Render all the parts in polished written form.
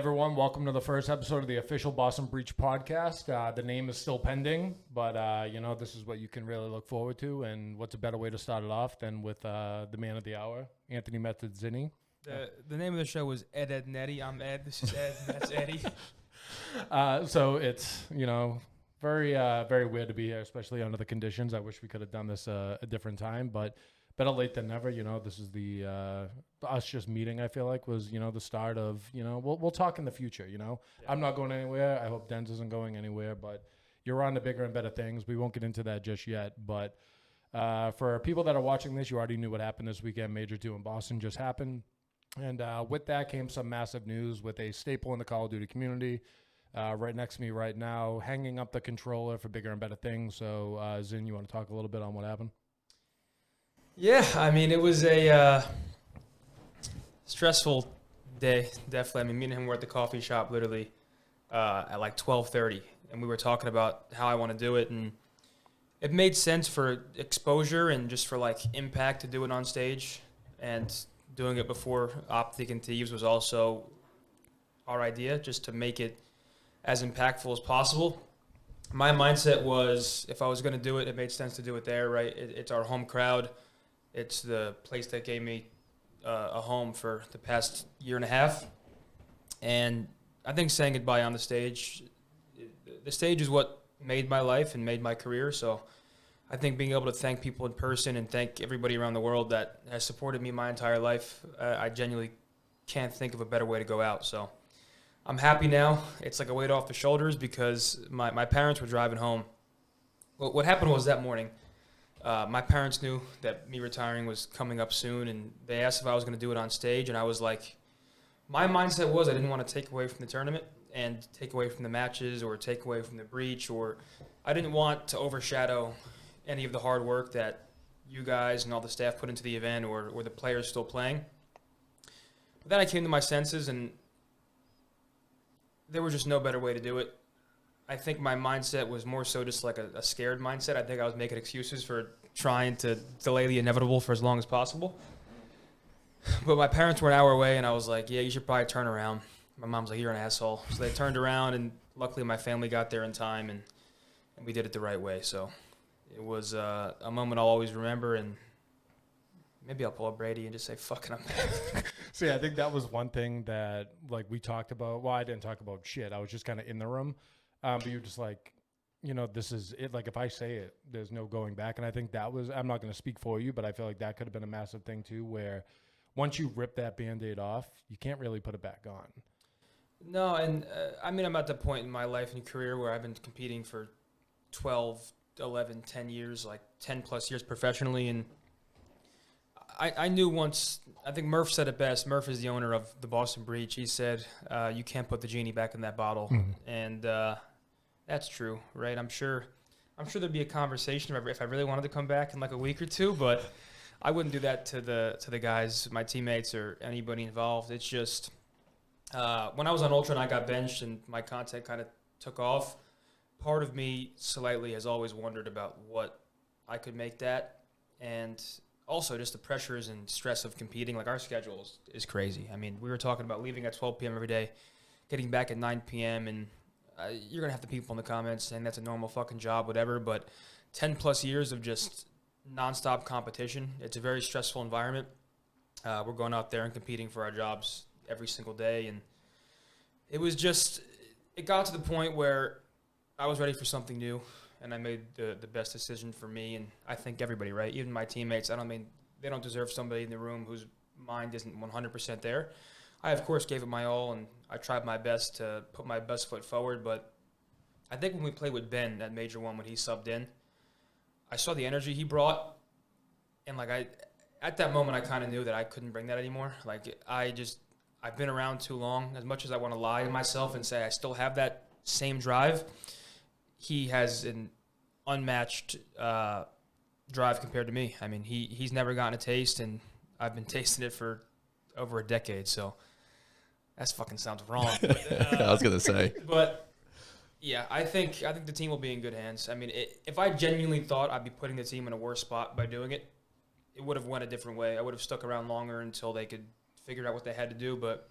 everyone. Welcome to the first episode of the official Boston Breach podcast. The name is still pending, but, this is what you can really look forward to. And what's a better way to start it off than with the man of the hour, Anthony Methodz. The name of the show was Ed Nettie. I'm Ed. This is Ed. That's Eddie. So it's, very, very weird to be here, especially under the conditions. I wish we could have done this a different time, but better late than never. This is the us just meeting, I feel like, was, the start of, we'll talk in the future, Yeah. I'm not going anywhere. I hope Denz isn't going anywhere, but you're on to bigger and better things. We won't get into that just yet, but for people that are watching this, you already knew what happened this weekend. Major 2 in Boston just happened. And with that came some massive news with a staple in the Call of Duty community. Right next to me right now, hanging up the controller for bigger and better things. So, Zin, you want to talk a little bit on what happened? Yeah, I mean, it was a stressful day, definitely. I mean, me and him were at the coffee shop literally at like 12:30, and we were talking about how I want to do it, and it made sense for exposure and just for like impact to do it on stage, and doing it before Optic and Thieves was also our idea, just to make it as impactful as possible. My mindset was, if I was going to do it, it made sense to do it there, right? It's our home crowd. It's the place that gave me a home for the past year and a half. And I think saying goodbye on the stage is what made my life and made my career. So I think being able to thank people in person and thank everybody around the world that has supported me my entire life, I genuinely can't think of a better way to go out. So I'm happy now. It's like a weight off the shoulders because my parents were driving home. What happened was that morning, my parents knew that me retiring was coming up soon, and they asked if I was going to do it on stage, and I was like, my mindset was I didn't want to take away from the tournament and take away from the matches or take away from the breach, or I didn't want to overshadow any of the hard work that you guys and all the staff put into the event or the players still playing. But then I came to my senses, and there was just no better way to do it. I think my mindset was more so just like a scared mindset. I think I was making excuses for trying to delay the inevitable for as long as possible. But my parents were an hour away, and I was like, yeah, you should probably turn around. My mom's like, you're an asshole. So they turned around, and luckily my family got there in time, and we did it the right way. So it was a moment I'll always remember, and maybe I'll pull up Brady and just say, fuck it, I'm back. See, I think that was one thing that, like, we talked about. Well, I didn't talk about shit. I was just kind of in the room. But you're just like, this is it. Like, if I say it, there's no going back. And I think that was, I'm not going to speak for you, but I feel like that could have been a massive thing, too, where once you rip that Band-Aid off, you can't really put it back on. No, and I'm at the point in my life and career where I've been competing for 12, 11, 10 years, like 10 plus years professionally. And I knew once, I think Murph said it best. Murph is the owner of the Boston Breach. He said, you can't put the genie back in that bottle. Mm-hmm. And that's true, right? I'm sure there'd be a conversation if I really wanted to come back in like a week or two, but I wouldn't do that to the guys, my teammates, or anybody involved. It's just when I was on Ultra and I got benched and my content kind of took off, part of me slightly has always wondered about what I could make that, and also just the pressures and stress of competing. Like, our schedule is crazy. I mean, we were talking about leaving at 12 p.m. every day, getting back at 9 p.m., and you're going to have the people in the comments saying that's a normal fucking job, whatever, but 10 plus years of just nonstop competition. It's a very stressful environment. We're going out there and competing for our jobs every single day, and it got to the point where I was ready for something new, and I made the best decision for me, and I think everybody, right? Even my teammates, they don't deserve somebody in the room whose mind isn't 100% there. I, of course, gave it my all, and I tried my best to put my best foot forward, but I think when we played with Ben, that Major 1, when he subbed in, I saw the energy he brought, and at that moment, I kind of knew that I couldn't bring that anymore. Like, I've been around too long. As much as I want to lie to myself and say I still have that same drive, he has an unmatched drive compared to me. I mean, he's never gotten a taste, and I've been tasting it for over a decade, so that fucking sounds wrong. But, I was going to say. But, yeah, I think the team will be in good hands. I mean, if I genuinely thought I'd be putting the team in a worse spot by doing it, it would have went a different way. I would have stuck around longer until they could figure out what they had to do, but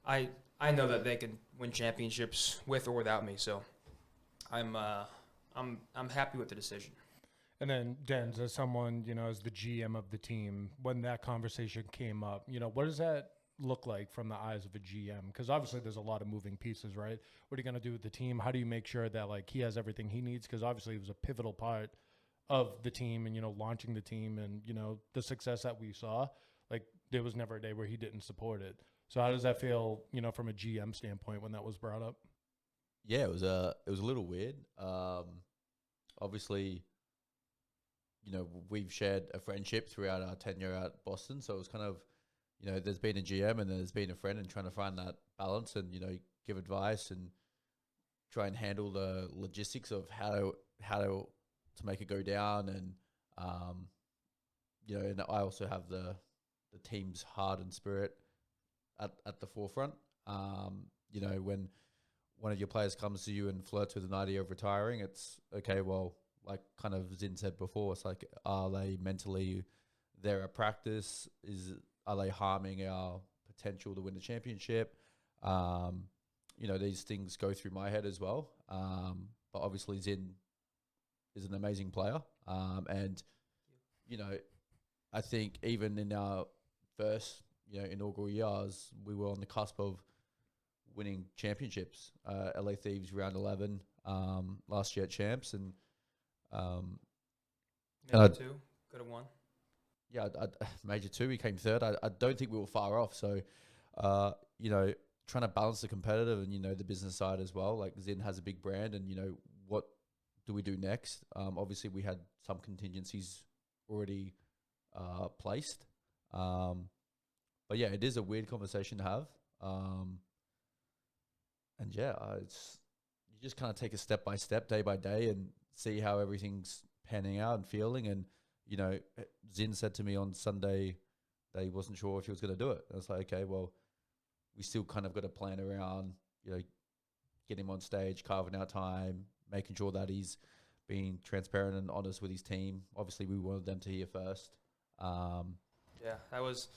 I know that they can win championships with or without me, so I'm happy with the decision. And then, Dens, as someone, as the GM of the team, when that conversation came up, what does that look like from the eyes of a GM? Because obviously there's a lot of moving pieces, right? What are you going to do with the team? How do you make sure that, like, he has everything he needs? Because obviously it was a pivotal part of the team and, launching the team and, the success that we saw. Like, there was never a day where he didn't support it. So how does that feel, from a GM standpoint when that was brought up? Yeah, it was a little weird. Obviously, we've shared a friendship throughout our tenure at Boston. So it was kind of, there's been a GM and there's been a friend, and trying to find that balance and, give advice and try and handle the logistics of how to make it go down. And, and I also have the team's heart and spirit at the forefront. When one of your players comes to you and flirts with an idea of retiring, it's okay, well, like kind of Zin said before, it's like, are they mentally there at practice? Are they harming our potential to win the championship? These things go through my head as well. But obviously Zin is an amazing player. And, I think even in our first, inaugural years, we were on the cusp of winning championships. LA Thieves round 11 last year at Champs, and Major 2 could have won. Yeah, Major 2, we came third. I don't think we were far off. So, trying to balance the competitive and, the business side as well. Like Zin has a big brand, and, what do we do next? Obviously, we had some contingencies already placed. But yeah, it is a weird conversation to have. And yeah, you just kind of take it step by step, day by day, and see how everything's panning out and feeling. And, Zin said to me on Sunday that he wasn't sure if he was going to do it. I was like, okay, well, we still kind of got to plan around, getting him on stage, carving out time, making sure that he's being transparent and honest with his team. Obviously, we wanted them to hear first. Yeah, that was.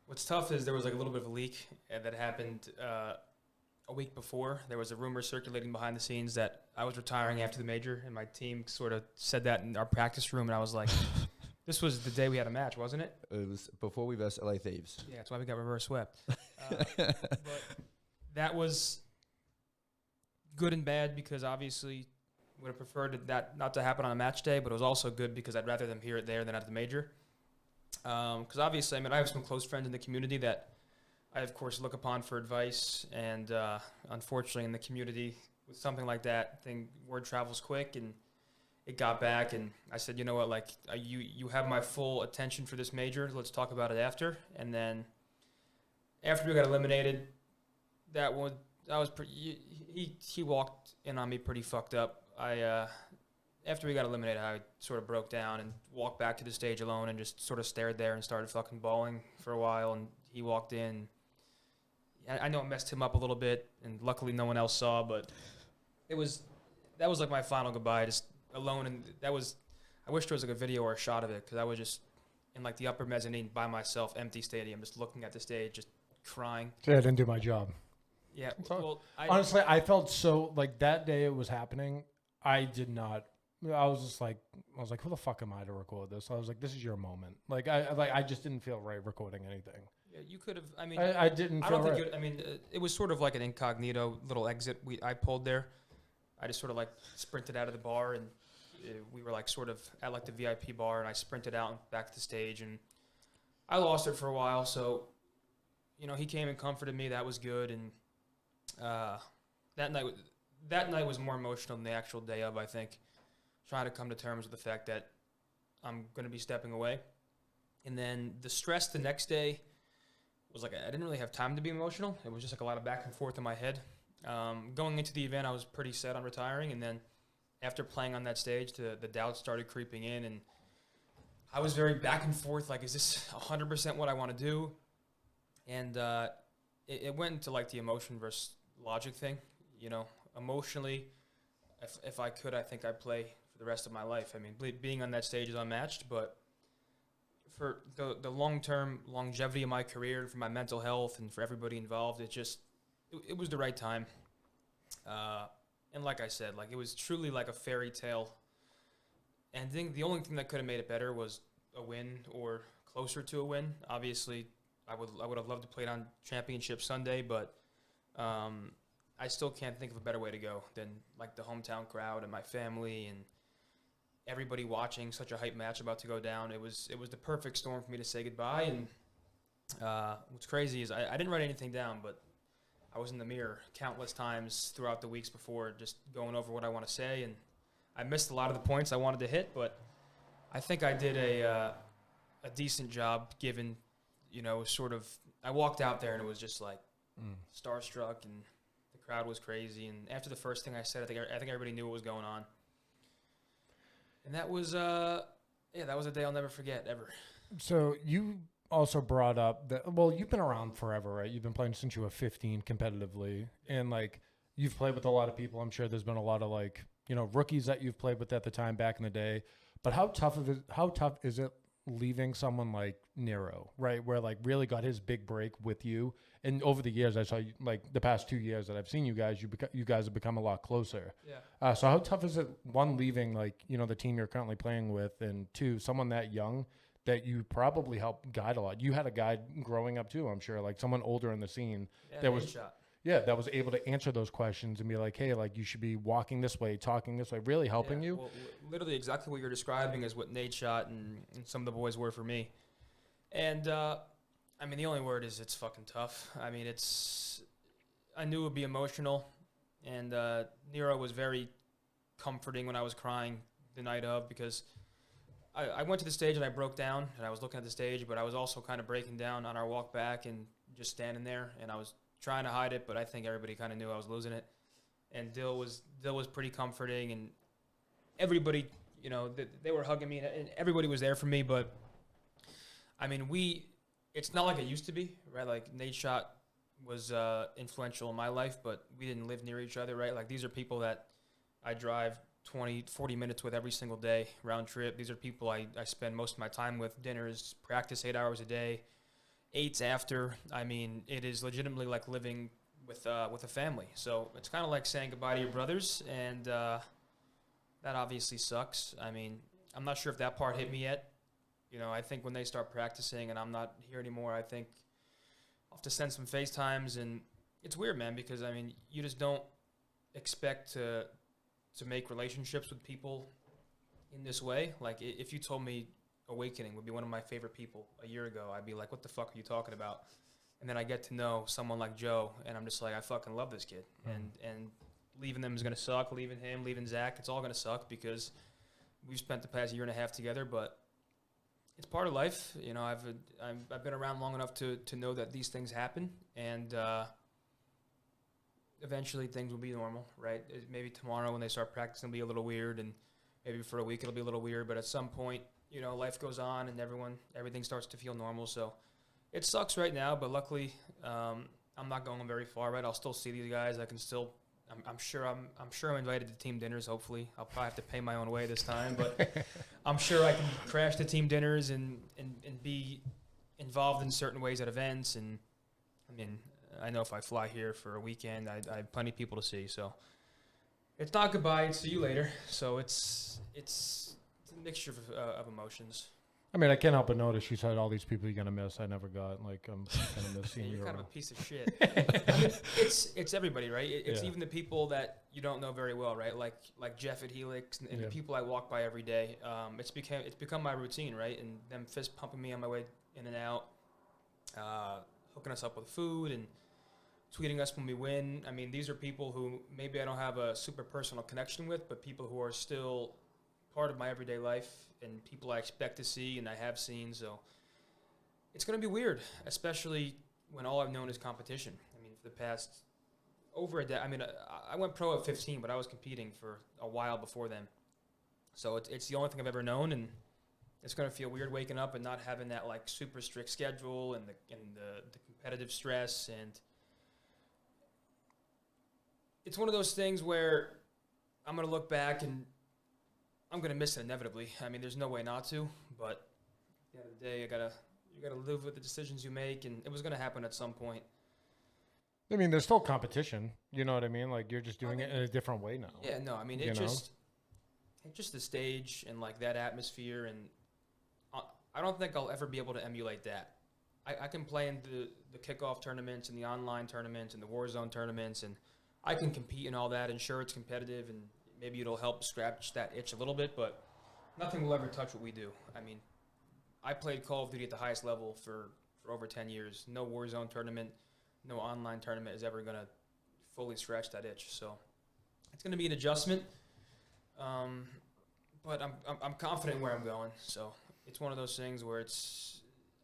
What's tough is there was like a little bit of a leak that happened a week before. There was a rumor circulating behind the scenes that I was retiring after the major, and my team sort of said that in our practice room, and I was like, this was the day we had a match, wasn't it? It was before we versed LA Thieves. Yeah, that's why we got reverse swept. But that was good and bad, because obviously would have preferred that not to happen on a match day, but it was also good because I'd rather them hear it there than at the major. Because obviously, I have some close friends in the community that I, of course, look upon for advice. And unfortunately, in the community, with something like that, word travels quick, and it got back. And I said, you know what, like, you have my full attention for this major. Let's talk about it after. And then after we got eliminated, that was pretty. He walked in on me pretty fucked up. After we got eliminated, I sort of broke down and walked back to the stage alone and just sort of stared there and started fucking bawling for a while. And he walked in. I know it messed him up a little bit, and luckily no one else saw, but that was like my final goodbye, just alone. And I wish there was like a video or a shot of it, because I was just in like the upper mezzanine by myself, empty stadium, just looking at the stage, just crying. Yeah, I didn't do my job. Yeah, well, honestly, I felt so, like, that day it was happening, I was like, who the fuck am I to record this? I was like, this is your moment. I just didn't feel right recording anything. Yeah, you could have. I mean, I didn't. I feel don't right. think. It was sort of like an incognito little exit I pulled there. I just sort of like sprinted out of the bar, and we were like sort of at like the VIP bar, and I sprinted out and back to the stage, and I lost it for a while. So, he came and comforted me. That was good, and that night was more emotional than the actual day of, I think. Trying to come to terms with the fact that I'm going to be stepping away. And then the stress the next day was like, I didn't really have time to be emotional. It was just like a lot of back and forth in my head. Going into the event, I was pretty set on retiring. And then after playing on that stage, the doubts started creeping in. And I was very back and forth, like, is this 100% what I want to do? And it went into like the emotion versus logic thing. Emotionally, if I could, I think I'd play for the rest of my life. I mean, being on that stage is unmatched, but for the long-term longevity of my career, for my mental health, and for everybody involved, it was the right time. And like I said, like it was truly like a fairy tale ending. The only thing that could have made it better was a win or closer to a win. Obviously, I would have loved to play it on Championship Sunday, but I still can't think of a better way to go than like the hometown crowd and my family and everybody watching such a hype match about to go down. It was the perfect storm for me to say goodbye. And what's crazy is I didn't write anything down, but I was in the mirror countless times throughout the weeks before, just going over what I want to say, and I missed a lot of the points I wanted to hit, but I think I did a decent job given, sort of, I walked out there and it was just like starstruck, and the crowd was crazy. And after the first thing I said, I think everybody knew what was going on. And that was, that was a day I'll never forget, ever. So you also brought up that, well, you've been around forever, right? You've been playing since you were 15 competitively. And, like, you've played with a lot of people. I'm sure there's been a lot of, like, rookies that you've played with at the time back in the day. But how tough is it leaving someone like Nero, right? Where, like, really got his big break with you. And over the years, I saw you, like, the past 2 years that I've seen you guys, you guys have become a lot closer. Yeah. So how tough is it, one, leaving, like, the team you're currently playing with, and two, someone that young that you probably helped guide a lot? You had a guide growing up too, I'm sure, like someone older in the scene that was able to answer those questions and be like, hey, like you should be walking this way, talking this way, really helping you. Well, literally exactly what you're describing is what Nate shot and some of the boys were for me. And I mean, the only word is it's fucking tough. I mean, I knew it would be emotional, and Nero was very comforting when I was crying the night of, because I went to the stage and I broke down, and I was looking at the stage, but I was also kind of breaking down on our walk back and just standing there, and I was trying to hide it, but I think everybody kind of knew I was losing it. And Dill was pretty comforting, and everybody, they were hugging me, and everybody was there for me. But I mean, it's not like it used to be, right? Like Nate Shot was influential in my life, but we didn't live near each other, right? Like these are people that I drive 20, 40 minutes with every single day, round trip. These are people I spend most of my time with, dinners, practice 8 hours a day, 8s after. I mean, it is legitimately like living with a family. So it's kind of like saying goodbye to your brothers, and that obviously sucks. I mean, I'm not sure if that part hit me yet. I think when they start practicing and I'm not here anymore, I think I'll have to send some FaceTimes, and it's weird, man, because, I mean, you just don't expect to make relationships with people in this way. Like, if you told me Awakening would be one of my favorite people a year ago, I'd be like, what the fuck are you talking about? And then I get to know someone like Joe, and I'm just like, I fucking love this kid. And leaving them is going to suck. Leaving him, leaving Zach, it's all going to suck, because we've spent the past year and a half together, but it's part of life. I've been around long enough to know that these things happen, and eventually things will be normal, right? Maybe tomorrow when they start practicing, it'll be a little weird, and maybe for a week it'll be a little weird, but at some point, life goes on and everything starts to feel normal. So it sucks right now, but luckily I'm not going very far, right? I'll still see these guys. I can still, I'm sure I'm invited to team dinners. Hopefully I'll probably have to pay my own way this time, but I'm sure I can crash the team dinners and be involved in certain ways at events. And I mean, I know if I fly here for a weekend, I have plenty of people to see. So it's not goodbye, it's see you later. So it's a mixture of emotions. I mean, I can't help but notice you said all these people you're going to miss. I never got, like, I'm going to miss seeing you You're kind around. of a piece of shit. I mean, it's everybody, right? It's even the people that you don't know very well, right? Like Jeff at Helix and the people I walk by every day. It's become my routine, right? And them fist pumping me on my way in and out, hooking us up with food and tweeting us when we win. I mean, these are people who maybe I don't have a super personal connection with, but people who are still part of my everyday life and people I expect to see and I have seen. So it's going to be weird, especially when all I've known is competition. I mean, for the past over a decade, I mean, I went pro at 15, but I was competing for a while before then. So it's the only thing I've ever known, and it's going to feel weird waking up and not having that like super strict schedule and the competitive stress. And it's one of those things where I'm going to look back and I'm going to miss it inevitably. I mean, there's no way not to, but the end of the day, you gotta live with the decisions you make, and it was gonna happen at some point. I mean, there's still competition. You know what I mean? Like, you're just doing it in a different way now. Yeah, no, I mean, it's just the stage and like that atmosphere, and I don't think I'll ever be able to emulate that. I can play in the kickoff tournaments and the online tournaments and the Warzone tournaments, and I can compete in all that, and sure, it's competitive, and maybe it'll help scratch that itch a little bit, but nothing will ever touch what we do. I mean, I played Call of Duty at the highest level for over 10 years. No Warzone tournament, no online tournament is ever going to fully scratch that itch. So it's going to be an adjustment, but I'm confident where I'm going. So it's one of those things where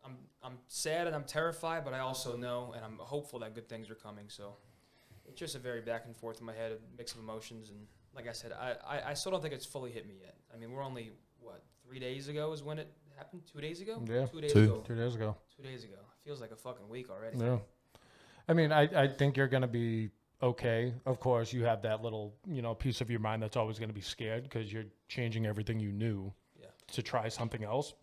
I'm sad and I'm terrified, but I also know and I'm hopeful that good things are coming. So it's just a very back and forth in my head, a mix of emotions. And like I said, I still don't think it's fully hit me yet. I mean, we're only, 3 days ago is when it happened? 2 days ago? Yeah. 2 days ago. 2 days ago. 2 days ago. Feels like a fucking week already. Yeah. I mean, I think you're going to be okay. Of course, you have that little, piece of your mind that's always going to be scared because you're changing everything you knew to try something else.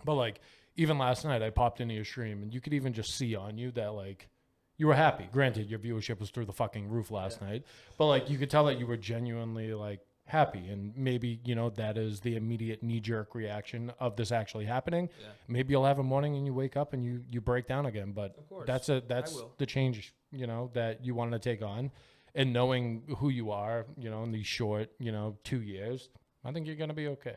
But, like, even last night I popped into your stream and you could even just see on you that, like, you were happy. Granted, your viewership was through the fucking roof last night. But, like, you could tell that you were genuinely, like, happy. And maybe, that is the immediate knee-jerk reaction of this actually happening. Yeah. Maybe you'll have a morning and you wake up and you break down again. But that's the change, that you wanted to take on. And knowing who you are, in these short, 2 years, I think you're going to be okay.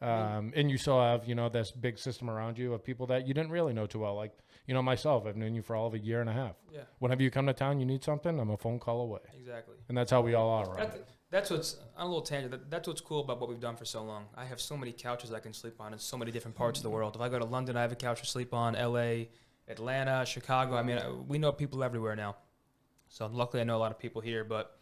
Yeah. And you still have, this big system around you of people that you didn't really know too well. Like, myself, I've known you for all of a year and a half. Yeah. Whenever you come to town, you need something, I'm a phone call away. Exactly. And that's how we all are, right? That's what's, on a little tangent, that's what's cool about what we've done for so long. I have so many couches I can sleep on in so many different parts of the world. If I go to London, I have a couch to sleep on, LA, Atlanta, Chicago. I mean, we know people everywhere now. So luckily I know a lot of people here, but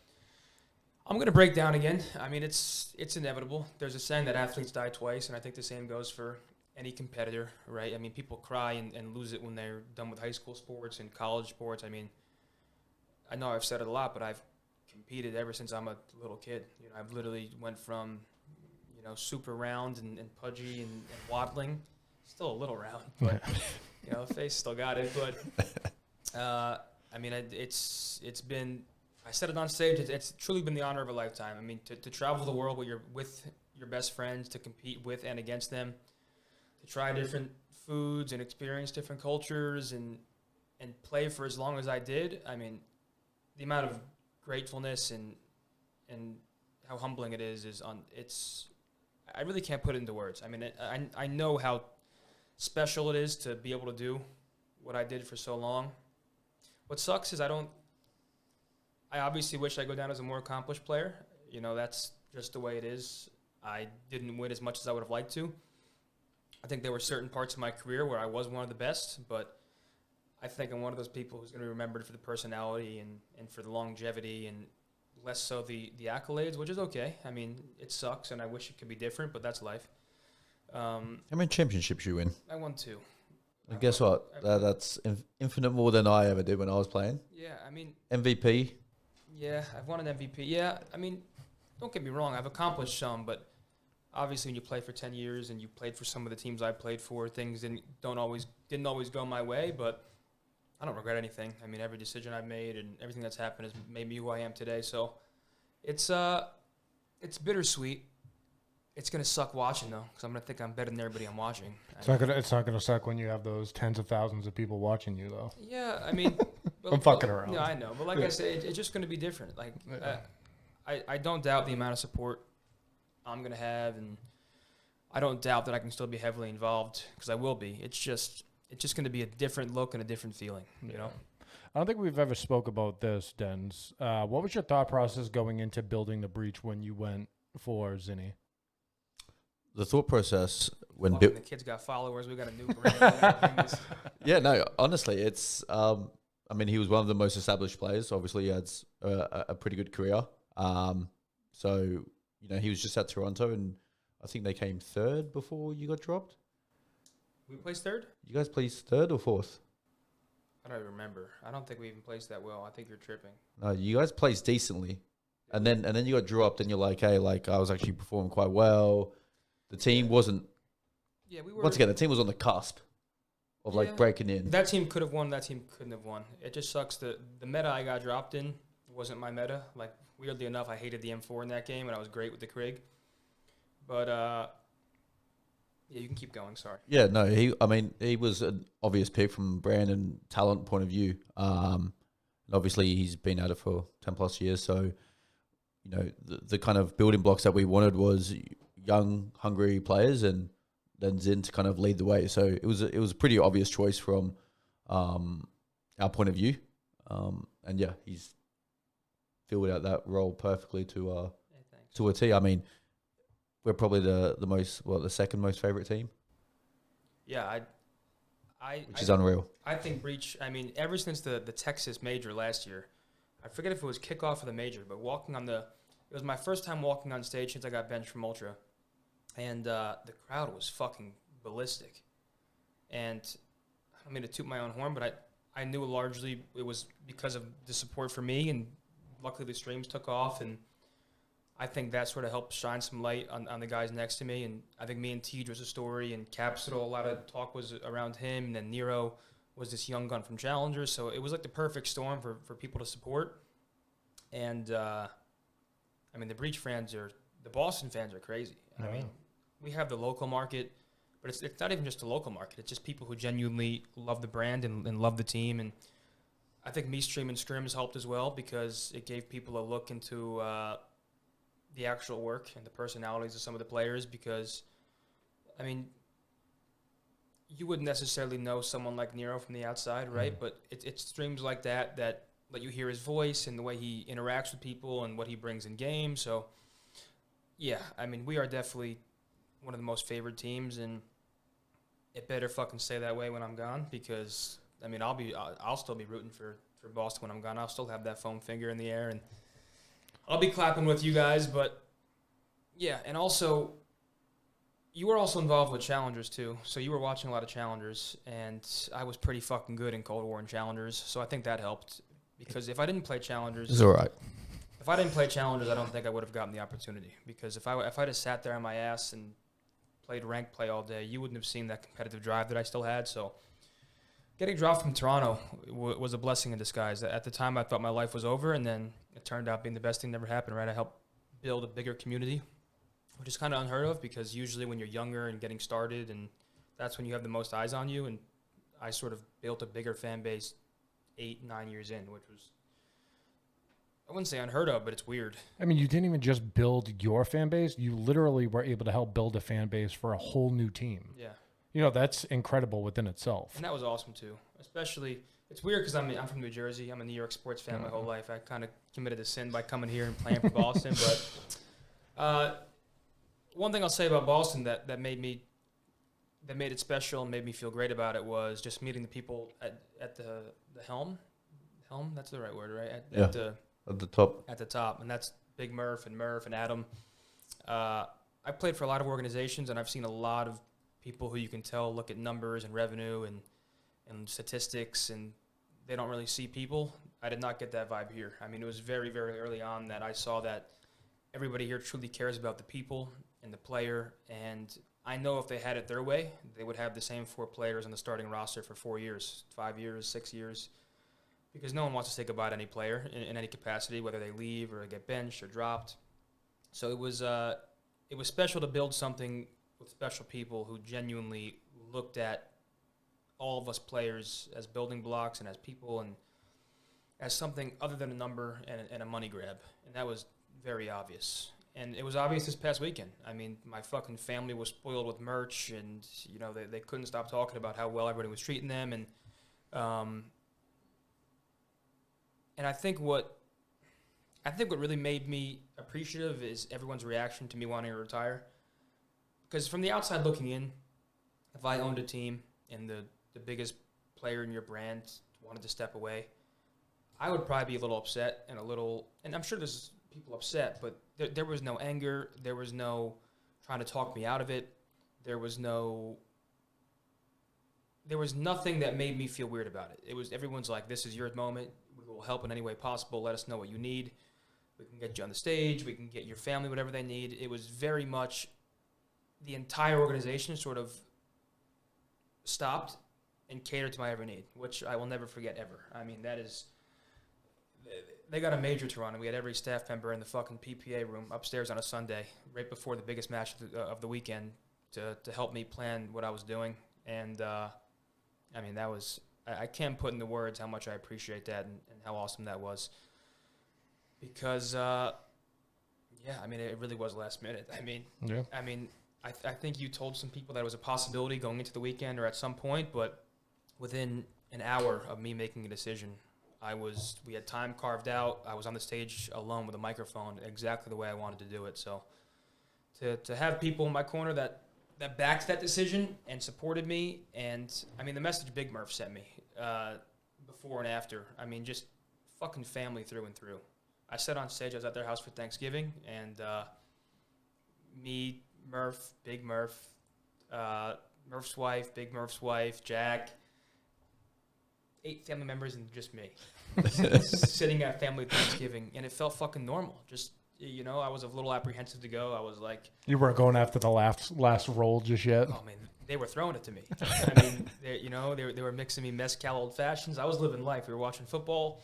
I'm going to break down again. I mean, it's inevitable. There's a saying that athletes die twice, and I think the same goes for any competitor, right? I mean, people cry and lose it when they're done with high school sports and college sports. I mean, I know I've said it a lot, but I've competed ever since I'm a little kid. I've literally went from, super round and pudgy and waddling, still a little round, but, the face still got it. But, I mean, it's been, I said it on stage, it's truly been the honor of a lifetime. I mean, to travel the world with your best friends, to compete with and against them, to try different foods and experience different cultures and play for as long as I did. I mean, the amount of gratefulness and how humbling it is I really can't put it into words. I mean, I know how special it is to be able to do what I did for so long. What sucks is I obviously wish I go down as a more accomplished player. That's just the way it is. I didn't win as much as I would have liked to. I think there were certain parts of my career where I was one of the best, but I think I'm one of those people who's going to be remembered for the personality and for the longevity and less so the accolades, which is okay. I mean, it sucks, and I wish it could be different, but that's life. How many championships you win? I won 2. And guess what? That's infinite more than I ever did when I was playing. Yeah, I mean... MVP? Yeah, I've won an MVP. Yeah, I mean, don't get me wrong. I've accomplished some, but obviously when you play for 10 years and you played for some of the teams I played for, things didn't always go my way, but I don't regret anything. I mean, every decision I've made and everything that's happened has made me who I am today. So it's bittersweet. It's gonna suck watching though, because I'm gonna think I'm better than everybody I'm watching. It's not gonna suck when you have those tens of thousands of people watching you though. Yeah, I mean, I'm fucking around. Yeah, I know, but like I said, it's just gonna be different. Like, I don't doubt the amount of support I'm gonna have, and I don't doubt that I can still be heavily involved because I will be. It's just gonna be a different look and a different feeling, you know. I don't think we've ever spoke about this, Dens. What was your thought process going into building the breach when you went for Zinni? The thought process when the kids got followers, we got a new brand. Yeah, no, honestly, it's. I mean, he was one of the most established players. Obviously, he had a pretty good career. So he was just at Toronto, and I think they came third before you got dropped. We placed third. You guys placed third or fourth? I don't remember. I don't think we even placed that well. I think you're tripping. No, you guys placed decently, and then you got dropped, and you're like, hey, like I was actually performing quite well. The team wasn't Yeah, we were. Once again, the team was on the cusp of Yeah. like breaking in. That team could have won. That team couldn't have won. It just sucks that the meta I got dropped in wasn't my meta. Like, weirdly enough, I hated the M4 in that game, and I was great with the Krig. But yeah, you can keep going. Sorry. Yeah, no, he was an obvious pick from brand and talent point of view. And obviously, he's been at it for 10 plus years. So, you know, the kind of building blocks that we wanted was young, hungry players, and then Zin to kind of lead the way. So it was a pretty obvious choice from our point of view. And yeah, he's filled out that role perfectly to a T. I mean, we're probably the second most favorite team. Yeah, which is unreal. I think Breach. I mean, ever since the Texas major last year, I forget if it was kickoff of the major, but it was my first time walking on stage since I got benched from Ultra, and the crowd was fucking ballistic. And I don't mean to toot my own horn, but I knew largely it was because of the support for me, and luckily the streams took off, and I think that sort of helped shine some light on the guys next to me. And I think me and Tej was a story, and Capsule, a lot of talk was around him, and then Nero was this young gun from Challengers. So it was like the perfect storm for people to support. And, I mean, the Boston fans are crazy. Yeah. I mean, we have the local market, but it's not even just the local market. It's just people who genuinely love the brand and love the team. And I think me streaming scrims helped as well, because it gave people a look into the actual work and the personalities of some of the players. Because, I mean, you wouldn't necessarily know someone like Nero from the outside, right? But it's streams like that let you hear his voice and the way he interacts with people and what he brings in games. So, yeah, I mean, we are definitely one of the most favored teams, and it better fucking stay that way when I'm gone, because, I mean, I'll still be rooting for Boston when I'm gone. I'll still have that foam finger in the air, and I'll be clapping with you guys. But yeah, and also, you were also involved with Challengers too, so you were watching a lot of Challengers, and I was pretty fucking good in Cold War and Challengers, so I think that helped, because if I didn't play Challengers, It's all right. If I didn't play Challengers, I don't think I would have gotten the opportunity, because if I'd have sat there on my ass and played ranked play all day, you wouldn't have seen that competitive drive that I still had. So getting dropped from Toronto was a blessing in disguise. At the time, I thought my life was over, and then it turned out being the best thing that ever happened, right? I helped build a bigger community, which is kind of unheard of, because usually when you're younger and getting started, and that's when you have the most eyes on you, and I sort of built a bigger fan base 8-9 years in, which was, I wouldn't say unheard of, but it's weird. I mean, you didn't even just build your fan base. You literally were able to help build a fan base for a whole new team. Yeah. You know, that's incredible within itself. And that was awesome, too. Especially, it's weird because I'm from New Jersey. I'm a New York sports fan my whole life. I kind of committed a sin by coming here and playing for Boston. But one thing I'll say about Boston that made it special and made me feel great about it was just meeting the people at the helm. Helm, that's the right word, right? At the top. And that's Big Murph and Adam. I played for a lot of organizations, and I've seen a lot of people who you can tell look at numbers and revenue and statistics, and they don't really see people. I did not get that vibe here. I mean, it was very, very early on that I saw that everybody here truly cares about the people and the player, and I know if they had it their way, they would have the same 4 players on the starting roster for 4 years, 5 years, 6 years, because no one wants to say goodbye to any player in any capacity, whether they leave or get benched or dropped. So it was special to build something with special people who genuinely looked at all of us players as building blocks and as people and as something other than a number and a money grab. And that was very obvious. And it was obvious this past weekend. I mean, my fucking family was spoiled with merch, and, you know, they couldn't stop talking about how well everybody was treating them. And I think what really made me appreciative is everyone's reaction to me wanting to retire. Because from the outside looking in, if I owned a team and the biggest player in your brand wanted to step away, I would probably be a little upset and I'm sure there's people upset, but there was no anger. There was no trying to talk me out of it. There was nothing that made me feel weird about it. It was, everyone's like, this is your moment. We will help in any way possible. Let us know what you need. We can get you on the stage. We can get your family whatever they need. It was very much the entire organization sort of stopped and catered to my every need, which I will never forget ever. I mean, that is, they got a major to run, and we had every staff member in the fucking PPA room upstairs on a Sunday, right before the biggest match of the weekend, to help me plan what I was doing. And, I mean, that was, I can't put into words how much I appreciate that and how awesome that was. Because, yeah, I mean, it really was last minute. I mean, I think you told some people that it was a possibility going into the weekend or at some point, but within an hour of me making a decision, we had time carved out. I was on the stage alone with a microphone, exactly the way I wanted to do it. So to have people in my corner that backed that decision and supported me, and I mean, the message Big Murph sent me before and after, I mean, just fucking family through and through. I said on stage I was at their house for Thanksgiving, and me, Murph, Big Murph, Murph's wife, Big Murph's wife, Jack, 8 family members and just me sitting at family Thanksgiving, and it felt fucking normal. Just, you know, I was a little apprehensive to go. I was like, you weren't going after the last roll just yet. Oh man, they were throwing it to me. I mean, they were mixing me mezcal old fashions. I was living life. We were watching football.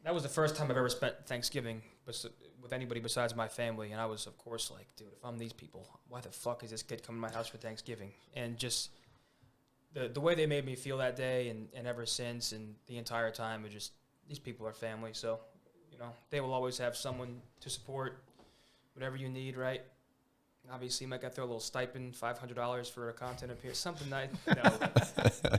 That was the first time I've ever spent Thanksgiving with anybody besides my family, and I was, of course, like, dude, if I'm these people, why the fuck is this kid coming to my house for Thanksgiving? And just the way they made me feel that day and ever since and the entire time, it just, these people are family. So, you know, they will always have someone to support whatever you need, right? Obviously, you might get throw a little stipend, $500 for a content appearance, something nice. No,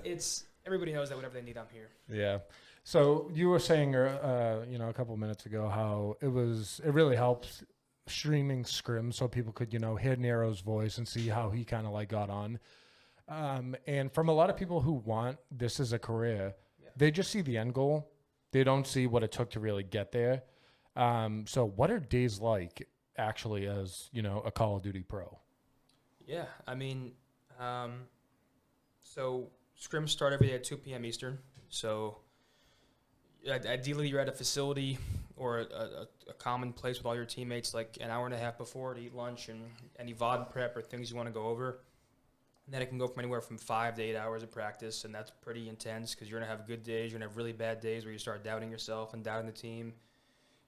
it's, everybody knows that whatever they need, I'm here. Yeah. So you were saying, you know, a couple minutes ago how it really helps streaming Scrim so people could, you know, hear Nero's voice and see how he kind of like got on. And from a lot of people who want this as a career, they just see the end goal. They don't see what it took to really get there. So what are days like actually as, you know, a Call of Duty pro? Yeah, I mean, so scrims start every day at 2 p.m. Eastern. So ideally you're at a facility or a common place with all your teammates like an hour and a half before to eat lunch and any VOD prep or things you want to go over. And then it can go from anywhere from 5 to 8 hours of practice, and that's pretty intense because you're going to have good days. You're going to have really bad days where you start doubting yourself and doubting the team.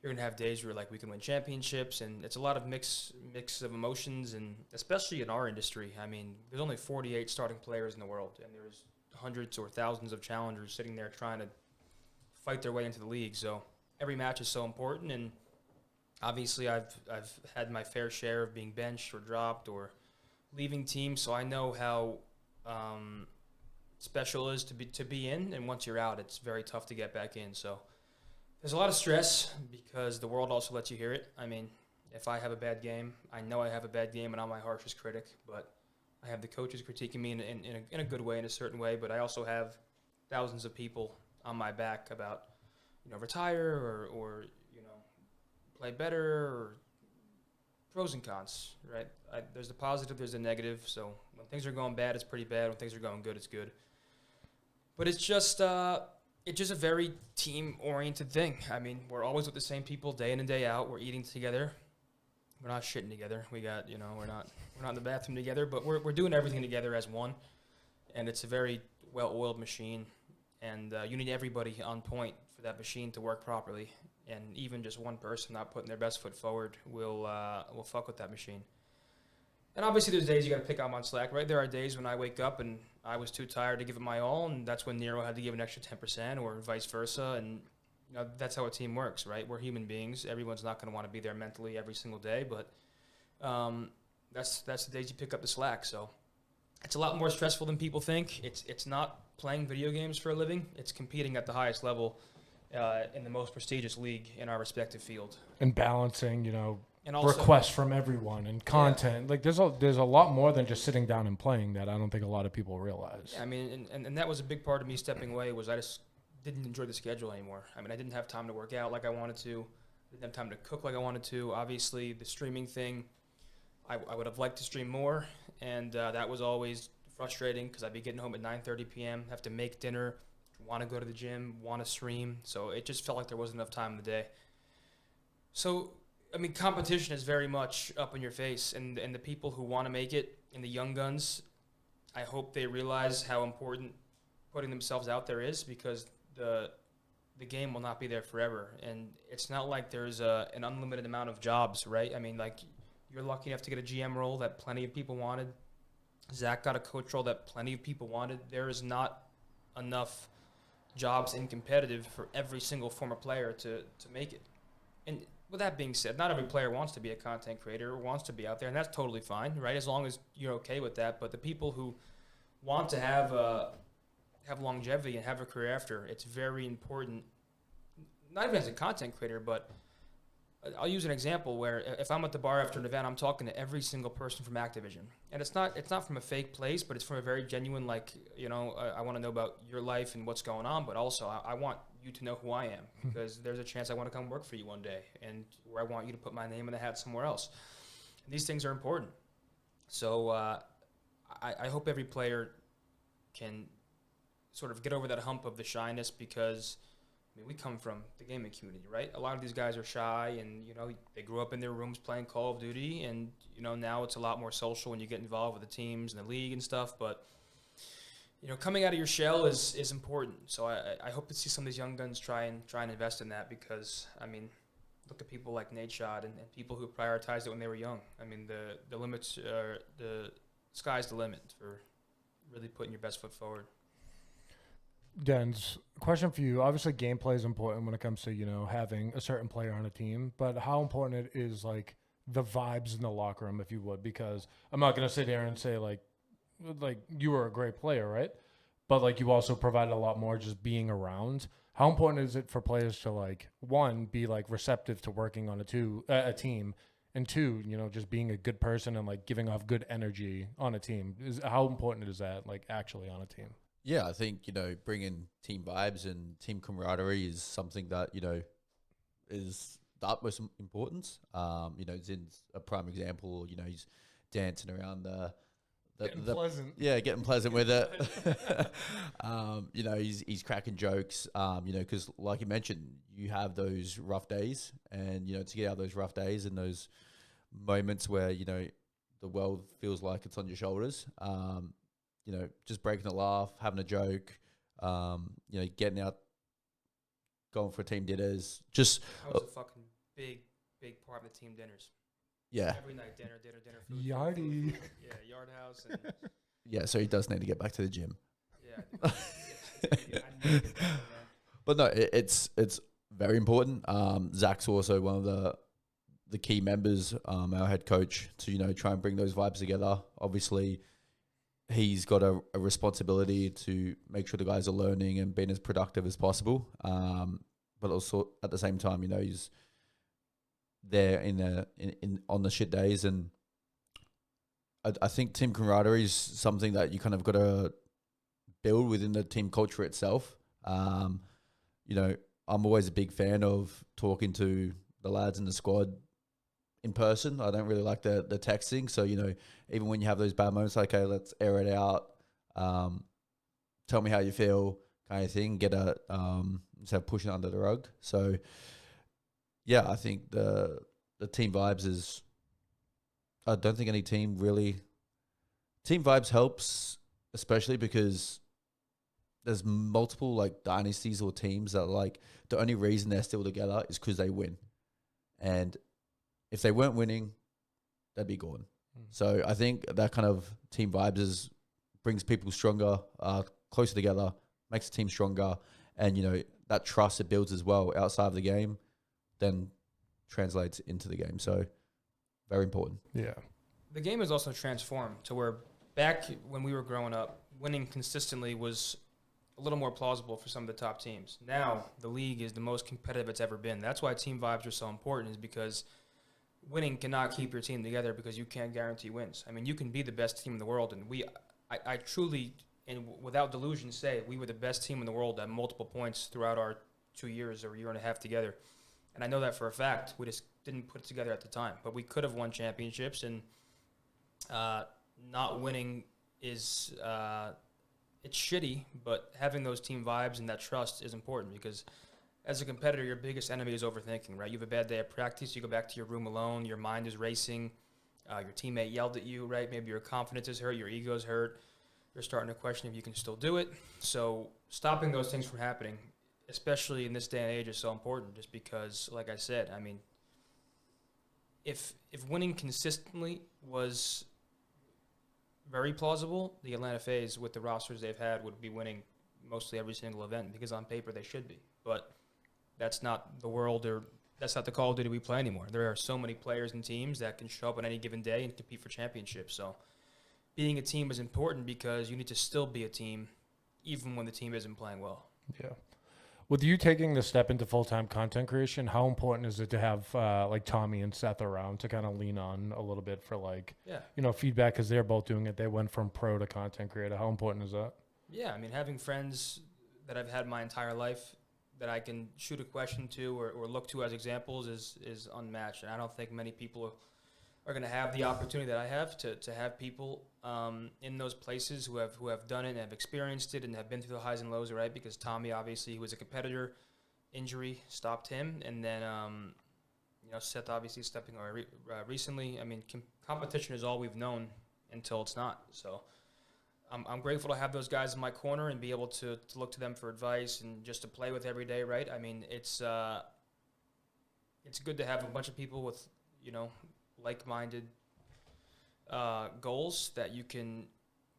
You're going to have days where you're like, we can win championships, and it's a lot of mix of emotions, and especially in our industry. I mean, there's only 48 starting players in the world, and there's hundreds or thousands of challengers sitting there trying to fight their way into the league. So every match is so important, and obviously I've had my fair share of being benched or dropped or leaving teams, so I know how special it is to be in, and once you're out, it's very tough to get back in. So there's a lot of stress because the world also lets you hear it. I mean, if I have a bad game, I know I have a bad game, and I'm my harshest critic, but I have the coaches critiquing me in a good way, in a certain way, but I also have thousands of people on my back about, you know, retire or you know, play better, or pros and cons, right? There's the positive, there's the negative. So when things are going bad, it's pretty bad. When things are going good, it's good. But it's just a very team-oriented thing. I mean, we're always with the same people day in and day out. We're eating together. We're not shitting together. We got, you know, we're not in the bathroom together, but we're doing everything together as one. And it's a very well-oiled machine. And you need everybody on point for that machine to work properly. And even just one person not putting their best foot forward will fuck with that machine. And obviously there's days you got to pick up on slack, right? There are days when I wake up and I was too tired to give it my all, and that's when Nero had to give an extra 10% or vice versa. And you know, that's how a team works, right? We're human beings. Everyone's not going to want to be there mentally every single day, but that's the days you pick up the slack. So it's a lot more stressful than people think. It's not playing video games for a living. It's competing at the highest level in the most prestigious league in our respective field. And balancing, you know, and also, requests from everyone and content. Yeah. Like there's a lot more than just sitting down and playing that I don't think a lot of people realize. Yeah, I mean, and that was a big part of me stepping away was I just didn't enjoy the schedule anymore. I mean, I didn't have time to work out like I wanted to. I didn't have time to cook like I wanted to. Obviously, the streaming thing, I would have liked to stream more, and that was always frustrating because I'd be getting home at 9:30 p.m., have to make dinner, want to go to the gym, want to stream. So it just felt like there wasn't enough time in the day. So, I mean, competition is very much up in your face, and the people who want to make it and the young guns, I hope they realize how important putting themselves out there is, because the game will not be there forever, and it's not like there's an unlimited amount of jobs, right? I mean, like, you're lucky enough to get a GM role that plenty of people wanted. Zach got a coach role that plenty of people wanted. There is not enough jobs in competitive for every single former player to make it. And with that being said, not every player wants to be a content creator or wants to be out there, and that's totally fine, right? As long as you're okay with that. But the people who want to have longevity and have a career after, it's very important, not even as a content creator, but I'll use an example where if I'm at the bar after an event, I'm talking to every single person from Activision. And it's not from a fake place, but it's from a very genuine, like, I want to know about your life and what's going on, but also I want you to know who I am, because there's a chance I want to come work for you one day, and where I want you to put my name in the hat somewhere else. And these things are important. So I hope every player can sort of get over that hump of the shyness, because we come from the gaming community, right? A lot of these guys are shy, and they grew up in their rooms playing Call of Duty, and now it's a lot more social when you get involved with the teams and the league and stuff. But coming out of your shell is important. So I hope to see some of these young guns try and invest in that, because look at people like Nate Shot and people who prioritized it when they were young. The limits are the sky's the limit for really putting your best foot forward. Dens, question for you. Obviously, gameplay is important when it comes to, having a certain player on a team, but how important it is, like, the vibes in the locker room, if you would, because I'm not going to sit here and say, like you were a great player, right? But, like, you also provided a lot more just being around. How important is it for players to, like, one, be, like, receptive to working on a team, and two, just being a good person and, like, giving off good energy on a team? How important is that, like, actually on a team? Yeah, I think, bringing team vibes and team camaraderie is something that, is the utmost importance. Zin's a prime example. He's dancing around getting pleasant. Yeah, getting pleasant with it. He's cracking jokes, because like you mentioned, you have those rough days, and, to get out of those rough days and those moments where, the world feels like it's on your shoulders, just breaking a laugh, having a joke, getting out, going for team dinners. That was a fucking big part of the team dinners. Yeah. Every night, dinner, food. Yardy. Food. Yeah, yard house. And yeah, so he does need to get back to the gym. Yeah. I need to get that, man. But no, it's very important. Zach's also one of the key members, our head coach, to, try and bring those vibes together. Obviously, he's got a responsibility to make sure the guys are learning and being as productive as possible. But also at the same time, he's there in on the shit days. And I think team camaraderie is something that you kind of got to build within the team culture itself. I'm always a big fan of talking to the lads in the squad in person. I don't really like the texting. So, even when you have those bad moments, like, okay, let's air it out. Tell me how you feel, kind of thing. Instead of pushing it under the rug. So, yeah, I think the team vibes is, I don't think any team vibes helps, especially because there's multiple, like, dynasties or teams that, like, the only reason they're still together is because they win. And if they weren't winning, they'd be gone. So I think that kind of team vibes brings people stronger, closer together, makes the team stronger. And, that trust it builds as well outside of the game then translates into the game. So very important. Yeah. The game has also transformed to where back when we were growing up, winning consistently was a little more plausible for some of the top teams. Now the league is the most competitive it's ever been. That's why team vibes are so important, is because winning cannot keep your team together, because you can't guarantee wins. You can be the best team in the world, and I truly, and without delusion, say we were the best team in the world at multiple points throughout our 2 years or year and a half together. And I know that for a fact. We just didn't put it together at the time. But we could have won championships, and not winning is it's shitty, but having those team vibes and that trust is important, because as a competitor, your biggest enemy is overthinking, right? You have a bad day at practice, you go back to your room alone, your mind is racing, your teammate yelled at you, right? Maybe your confidence is hurt, your ego's hurt. you're starting to question if you can still do it. So stopping those things from happening, especially in this day and age, is so important. Just because, like I said, I mean, if winning consistently was very plausible, the Atlanta FaZe, with the rosters they've had, would be winning mostly every single event, because on paper they should be. But that's not the world, or that's not the Call of Duty we play anymore. There are so many players and teams that can show up on any given day and compete for championships. So being a team is important, because you need to still be a team even when the team isn't playing well. Yeah. With you taking the step into full-time content creation, how important is it to have like Tommy and Seth around to kind of lean on a little bit for feedback, because they're both doing it. They went from pro to content creator. How important is that? Yeah, I mean, having friends that I've had my entire life that I can shoot a question to or look to as examples is unmatched. And I don't think many people are going to have the opportunity that I have to have people in those places who have done it and have experienced it and have been through the highs and lows, right? Because Tommy, obviously, he was a competitor. Injury stopped him. And then, Seth, obviously, stepping away recently. I mean, competition is all we've known until it's not. So I'm grateful to have those guys in my corner and be able to look to them for advice and just to play with every day, right? I mean, it's good to have a bunch of people with, like-minded goals that you can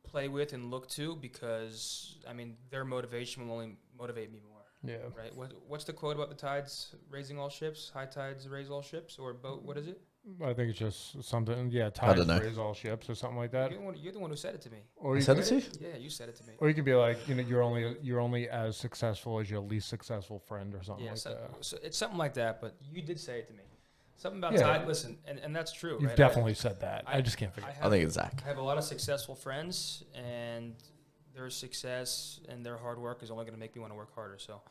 play with and look to, because, I mean, their motivation will only motivate me more. Yeah. Right? What's the quote about the tides raising all ships? High tides raise all ships? Or boat, what is it? I think it's just something, tides don't know. raise all ships or something like that. You're the one who said it to me. Or I you said could, it to you? Yeah, you said it to me. or you could be like, you're only as successful as your least successful friend or something Yeah, like that. so it's something like that, but you did say it to me. Something about Yeah. tide. Listen, and that's true. You've right? definitely said that. I just can't figure it out. I think it's Zach. I have a lot of successful friends, and their success and their hard work is only going to make me want to work harder. So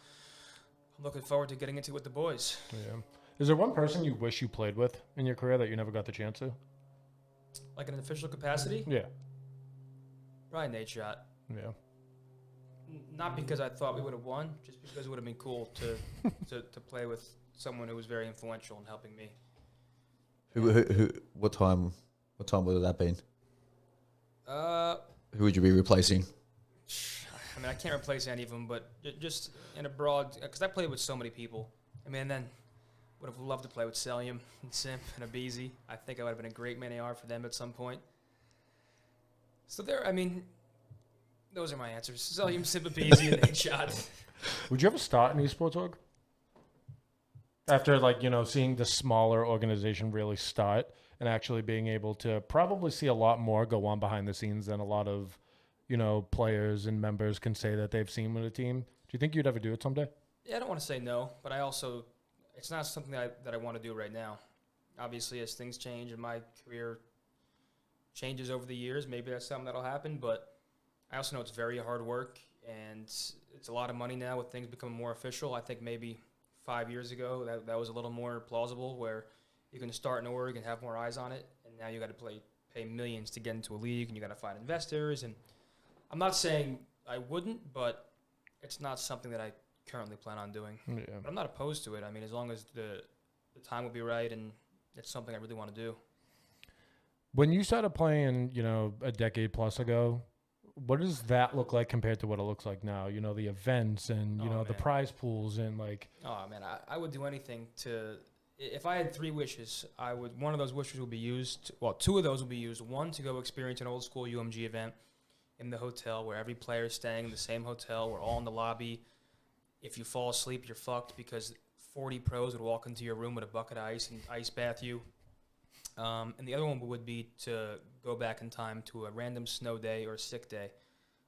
I'm looking forward to getting into it with the boys. Yeah. Is there one person you wish you played with in your career that you never got the chance to? Like in an official capacity? Yeah. Probably Nate Shot. Yeah. Not because I thought we would have won, just because it would have been cool to play with someone who was very influential in helping me. What time would that have been? Uh, Who would you be replacing? I mean, I can't replace any of them, but just in a broad, because I played with so many people. I mean, and then would have loved to play with Celium and Simp and Abizi. I think I would have been a great main AR for them at some point. So those are my answers. Celium, Simp, Abizi, and Nate Shot. Would you ever start an esports org? After, seeing the smaller organization really start and actually being able to probably see a lot more go on behind the scenes than a lot of, players and members can say that they've seen with a team. Do you think you'd ever do it someday? Yeah, I don't want to say no, but it's not something that I want to do right now. Obviously, as things change and my career changes over the years, maybe that's something that'll happen, but I also know it's very hard work, and it's a lot of money now with things becoming more official. I think maybe 5 years ago that was a little more plausible, where you can start an org and have more eyes on it, and now you got to pay millions to get into a league, and you got to find investors. And I'm not saying I wouldn't, but it's not something that I currently plan on doing. Yeah. But I'm not opposed to it. I mean, as long as the time will be right and it's something I really want to do. When you started playing, a decade plus ago, what does that look like compared to what it looks like now? The events and, the prize pools and Oh, man, I would do anything to... If I had 3 wishes, one of those wishes would be used... Well, 2 of those would be used. 1, to go experience an old school UMG event in the hotel where every player is staying in the same hotel. We're all in the lobby. If you fall asleep, you're fucked, because 40 pros would walk into your room with a bucket of ice and ice bath you. And the other one would be to go back in time to a random snow day or sick day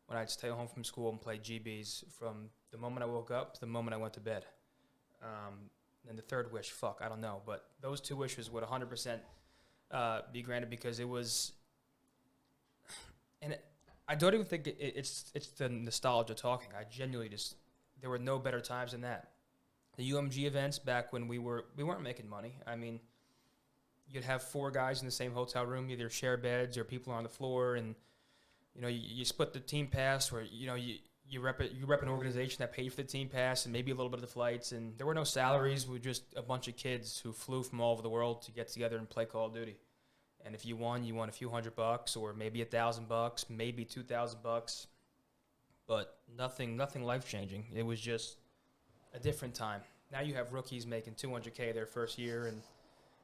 when I'd stay home from school and play GBs from the moment I woke up to the moment I went to bed. And the third wish, I don't know. But those 2 wishes would 100% be granted, because it was... And I don't even think it's the nostalgia talking. I genuinely just... There were no better times than that. The UMG events back when we weren't making money. I mean, you'd have 4 guys in the same hotel room, either share beds or people on the floor, and you split the team pass, where you rep an organization that paid for the team pass and maybe a little bit of the flights, and there were no salaries. We were just a bunch of kids who flew from all over the world to get together and play Call of Duty. And if you won a few $100 or maybe $1,000, maybe $2,000, but nothing life-changing. It was just a different time. Now you have rookies making $200K their first year, and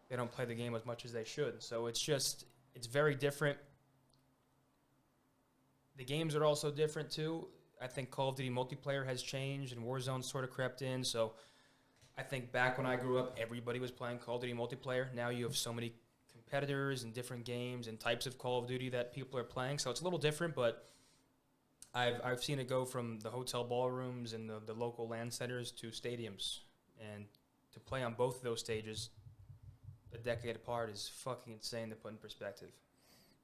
they don't play the game as much as they should. So it's very different. The games are also different too. I think Call of Duty multiplayer has changed and Warzone sort of crept in. So I think back when I grew up, everybody was playing Call of Duty multiplayer. Now you have so many competitors and different games and types of Call of Duty that people are playing. So it's a little different, but I've seen it go from the hotel ballrooms and the local LAN centers to stadiums. And to play on both of those stages a decade apart is fucking insane to put in perspective.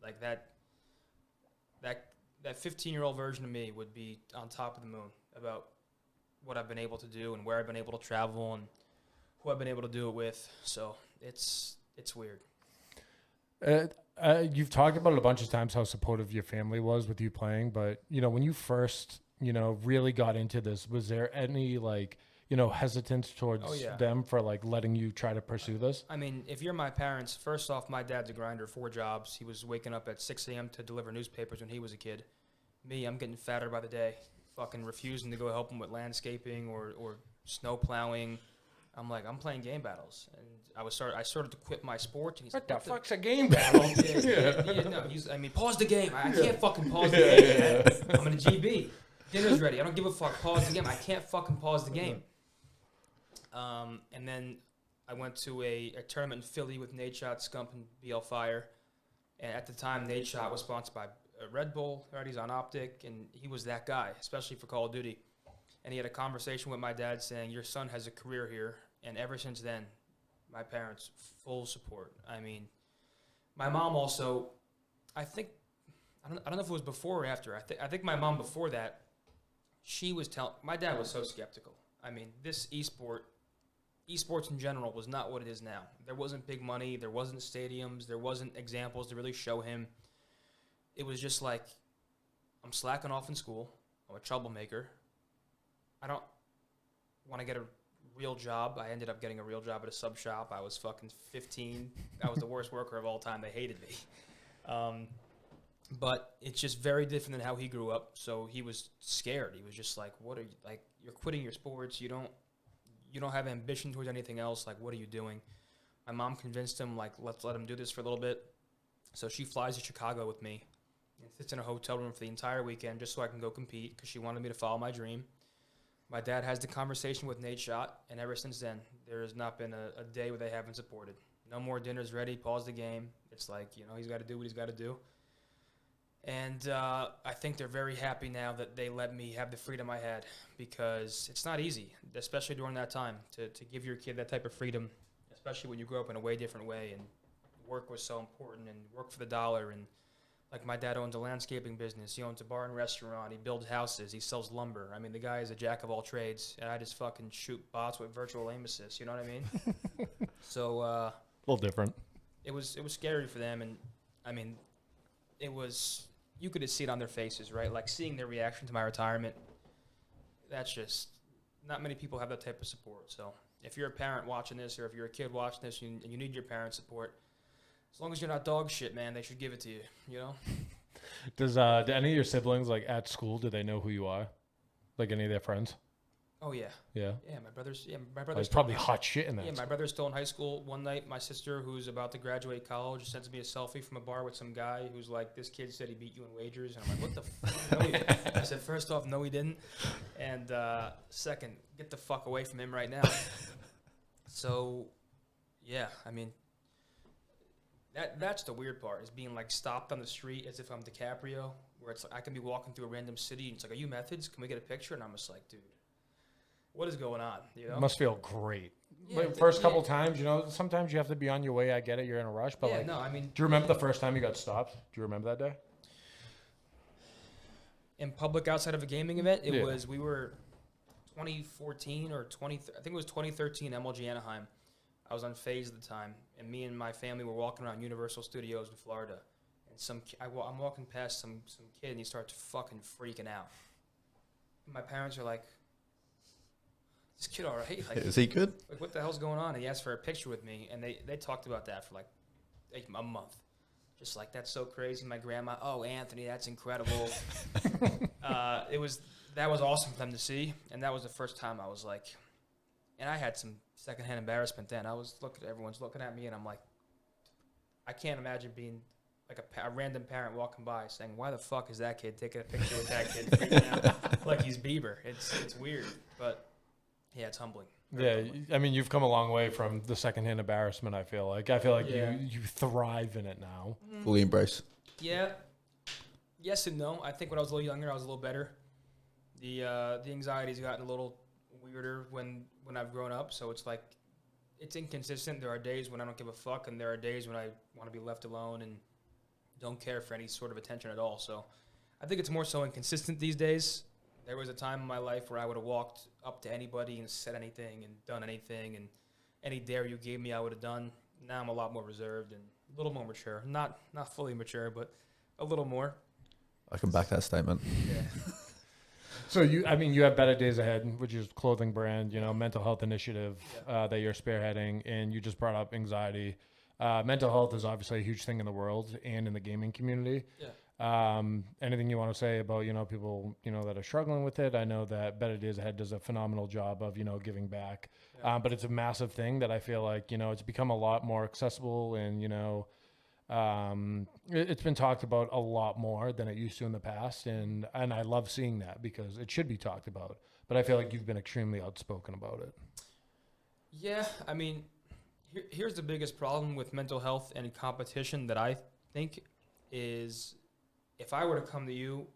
Like that 15-year-old version of me would be on top of the moon about what I've been able to do and where I've been able to travel and who I've been able to do it with. So it's weird. You've talked about it a bunch of times how supportive your family was with you playing, but when you first really got into this, was there any hesitance towards them for letting you try to pursue this? I mean, if you're my parents, first off, my dad's a grinder, 4 jobs. He was waking up at 6 a.m. to deliver newspapers when he was a kid. Me, I'm getting fatter by the day, fucking refusing to go help him with landscaping or snow plowing. I'm playing game battles, and I started to quit my sport. And he's what the fuck's a game battle? Pause the game. I can't fucking pause the game. Man. I'm in a GB. Dinner's ready. I don't give a fuck. Pause the game. I can't fucking pause the game. And then I went to a tournament in Philly with Nate Shot, Scump, and BL Fire. And at the time, Nate Shot was sponsored by Red Bull. Right? He's on Optic, and he was that guy, especially for Call of Duty. And he had a conversation with my dad saying, your son has a career here. And ever since then, my parents, full support. I mean, my mom also, I don't know if it was before or after. I think my mom before that, she was my dad was so skeptical. I mean, this esports in general was not what it is now. There wasn't big money. There wasn't stadiums. There wasn't examples to really show him. It was just like, I'm slacking off in school. I'm a troublemaker. I don't want to get a real job. I ended up getting a real job at a sub shop. I was fucking 15. I was the worst worker of all time. They hated me. But it's just very different than how he grew up. So he was scared. He was just like, what are you, you're quitting your sports. You don't have ambition towards anything else. What are you doing? My mom convinced him, let's let him do this for a little bit. So she flies to Chicago with me and sits in a hotel room for the entire weekend just so I can go compete because she wanted me to follow my dream. My dad has the conversation with Nate Shot, and ever since then, there has not been a day where they haven't supported. No more dinner's ready, pause the game. It's he's got to do what he's got to do. And I think they're very happy now that they let me have the freedom I had because it's not easy, especially during that time, to give your kid that type of freedom, especially when you grow up in a way different way and work was so important and work for the dollar. And my dad owns a landscaping business. He owns a bar and restaurant. He builds houses. He sells lumber. I mean, the guy is a jack of all trades, and I just fucking shoot bots with virtual aim assist. You know what I mean? So a little different. It was scary for them, and I mean, it was. You could just see it on their faces, right? Seeing their reaction to my retirement. That's just not many people have that type of support. So if you're a parent watching this, or if you're a kid watching this, and you need your parents' support. As long as you're not dog shit, man, they should give it to you, Do any of your siblings, at school, do they know who you are? Any of their friends? Oh, yeah. Yeah? Yeah, my brother's There's probably hot shit in that. Yeah, my brother's still in high school. One night, my sister, who's about to graduate college, sends me a selfie from a bar with some guy who's this kid said he beat you in wagers. And I'm like, what the fuck? No, he didn't. I said, first off, no, he didn't. And second, get the fuck away from him right now. So, yeah, I mean... That's the weird part, is being stopped on the street as if I'm DiCaprio, where it's I can be walking through a random city and it's are you Methodz? Can we get a picture? And I'm just dude, what is going on? It must feel great. Yeah, first couple times, sometimes you have to be on your way. I get it, you're in a rush, but no, I mean, do you remember the first time you got stopped? Do you remember that day? In public outside of a gaming event, we were 2014 or I think it was 2013 MLG Anaheim. I was on FaZe at the time, and me and my family were walking around Universal Studios in Florida. And I'm walking past some kid, and he starts fucking freaking out. And my parents are like, "Is this kid all right? Is he good? What the hell's going on?" And he asked for a picture with me, and they talked about that for a month. just like, that's so crazy. My grandma, oh, Anthony, that's incredible. That was awesome for them to see, and that was the first time I was like, and I had some secondhand embarrassment then. Everyone's looking at me, and I'm like, I can't imagine being like a random parent walking by saying, why the fuck is that kid taking a picture with that kid freaking out like he's Bieber? It's weird, but yeah, it's humbling. Yeah, I mean, you've come a long way from the secondhand embarrassment, I feel like. You thrive in it now. Fully embrace. Yeah. Yes and no. I think when I was a little younger, I was a little better. The anxiety's gotten a little weirder when I've grown up, so it's like, it's inconsistent. There are days when I don't give a fuck, and there are days when I want to be left alone and don't care for any sort of attention at all. So I think it's more so inconsistent these days. There was a time in my life where I would have walked up to anybody and said anything and done anything, and any dare you gave me, I would have done. Now I'm a lot more reserved and a little more mature. Not fully mature, but a little more. I can back that statement. Yeah. So you have Better Days Ahead, which is clothing brand, mental health initiative that you're spearheading, and you just brought up anxiety. Mental health is obviously a huge thing in the world and in the gaming community. Yeah. Anything you want to say about, people, that are struggling with it? I know that Better Days Ahead does a phenomenal job of, giving back. Yeah. But it's a massive thing that I feel like, it's become a lot more accessible and, it's been talked about a lot more than it used to in the past. And I love seeing that because it should be talked about. But I feel like you've been extremely outspoken about it. Yeah. I mean, here's the biggest problem with mental health and competition that I think is, if I were to come to you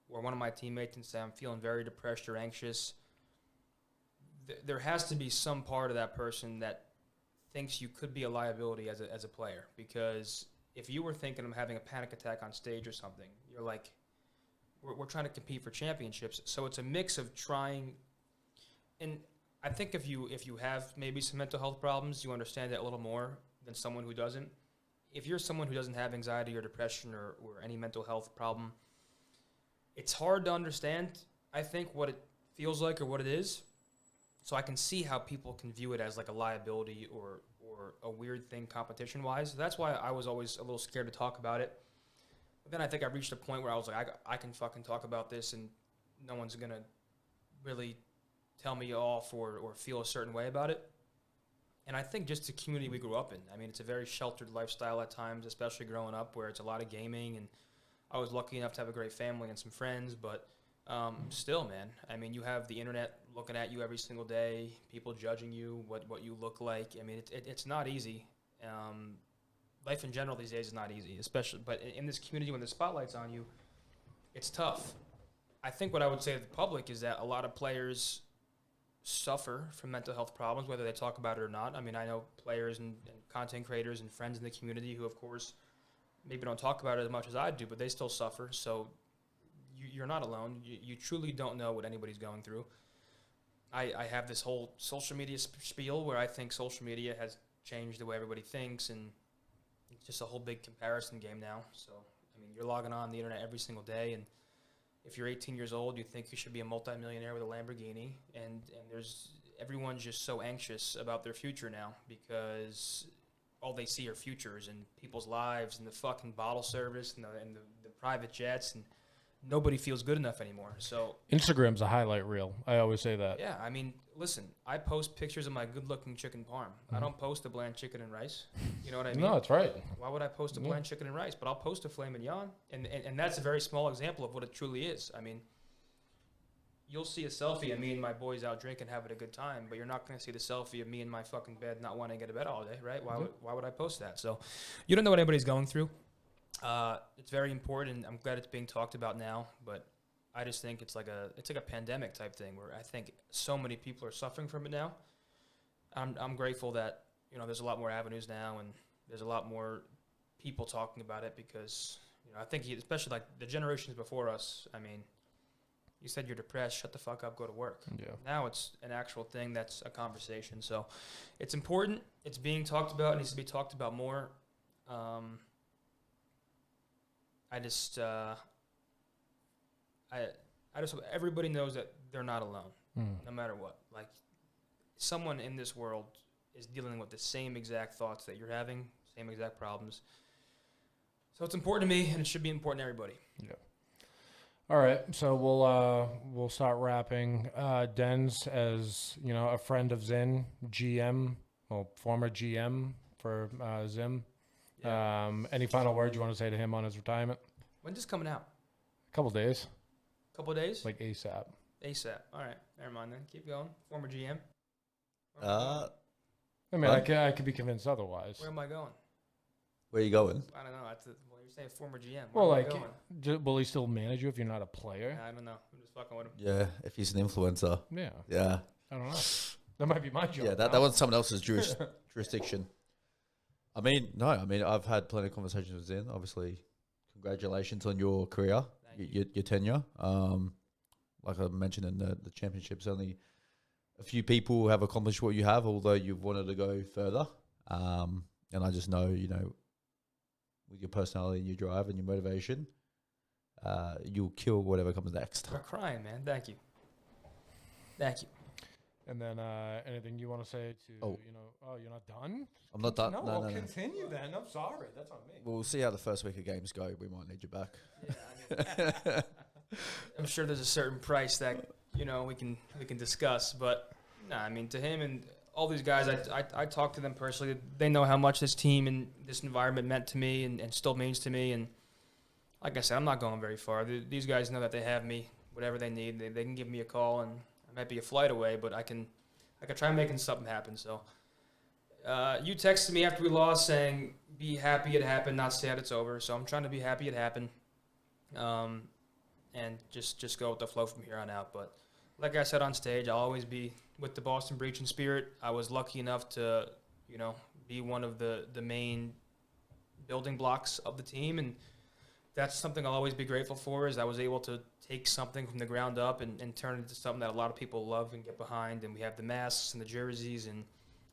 or one of my teammates and say I'm feeling very depressed or anxious, there has to be some part of that person that thinks you could be a liability as a player. Because if you were thinking of having a panic attack on stage or something, you're like, we're trying to compete for championships. So it's a mix of trying, and I think if you have maybe some mental health problems, you understand that a little more than someone who doesn't. If you're someone who doesn't have anxiety or depression or any mental health problem, it's hard to understand, I think, what it feels like or what it is. So I can see how people can view it as like a liability or a weird thing competition-wise. That's why I was always a little scared to talk about it. But then I think I reached a point where I was like, I can fucking talk about this and no one's going to really tell me off or feel a certain way about it. And I think just the community we grew up in. I mean, it's a very sheltered lifestyle at times, especially growing up where it's a lot of gaming. And I was lucky enough to have a great family and some friends. But still, man, I mean, you have the internet looking at you every single day, people judging you, what you look like. I mean, it's not easy. Life in general these days is not easy, especially. But in this community, when the spotlight's on you, it's tough. I think what I would say to the public is that a lot of players suffer from mental health problems, whether they talk about it or not. I mean, I know players and content creators and friends in the community who, of course, maybe don't talk about it as much as I do, but they still suffer. So you're not alone. You truly don't know what anybody's going through. I have this whole social media spiel where I think social media has changed the way everybody thinks, and it's just a whole big comparison game now. So, I mean, you're logging on the internet every single day, and if you're 18 years old, you think you should be a multimillionaire with a Lamborghini, and everyone's just so anxious about their future now because all they see are futures and people's lives and the fucking bottle service and the private jets, and nobody feels good enough anymore. So Instagram's a highlight reel. I always say that. yeah, I mean, listen, I post pictures of my good-looking chicken parm. Mm-hmm. I don't post a bland chicken and rice. You know what I mean? No, that's right. Why would I post a bland chicken and rice? But I'll post a filet mignon, and that's a very small example of what it truly is. I mean, you'll see a selfie of me and my boys out drinking, having a good time, but you're not going to see the selfie of me in my fucking bed not wanting to get to bed all day, right? Why would I post that? So you don't know what anybody's going through. It's very important. I'm glad it's being talked about now, but I just think it's like a pandemic type thing where I think so many people are suffering from it now. I'm grateful that there's a lot more avenues now and there's a lot more people talking about it because I think especially like the generations before us. I mean, you said you're depressed, shut the fuck up, go to work. Yeah. Now it's an actual thing that's a conversation. So it's important. It's being talked about. It needs to be talked about more. I just everybody knows that they're not alone, no matter what. Like, someone in this world is dealing with the same exact thoughts that you're having, same exact problems. So it's important to me, and it should be important to everybody. Yeah. All right, so we'll start wrapping. Denz, as you know, a friend of Zin, GM, well, former GM for Zim. Yeah. Any final words you want to say to him on his retirement? When's this coming out? A couple days, Couple of days? like ASAP. ASAP. All right. Never mind then. Keep going. Former GM. I mean, I could be convinced otherwise. Where am I going? Where are you going? I don't know. Well, you're saying former GM. Well, Where am I like, going? will he still manage you if you're not a player? I don't know. I'm just fucking with him. Yeah, if he's an influencer. Yeah, Yeah. I don't know. That might be my job. Yeah, that one's someone else's jurisdiction. I mean, I've had plenty of conversations with Zin. Obviously, congratulations on your career, your tenure. Like I mentioned in the championships, only a few people have accomplished what you have, although you've wanted to go further. And I just know, with your personality and your drive and your motivation, you'll kill whatever comes next. I'm crying, man. Thank you. Thank you. And then anything you want to say to, you're not done? I'm not done. No. Continue then. I'm sorry. That's on me. We'll see how the first week of games go. We might need you back. Yeah, I'm sure there's a certain price that, we can discuss. But, to him and all these guys, I talk to them personally. They know how much this team and this environment meant to me and still means to me. And like I said, I'm not going very far. These guys know that they have me, whatever they need. They can give me a call, and I might be a flight away, but I can try making something happen. So you texted me after we lost saying, be happy it happened, not sad it's over. So I'm trying to be happy it happened and just go with the flow from here on out. But like I said on stage, I'll always be with the Boston Breach in spirit. I was lucky enough to, be one of the main building blocks of the team, and that's something I'll always be grateful for, is I was able to take something from the ground up and turn it into something that a lot of people love and get behind. And we have the masks and the jerseys, and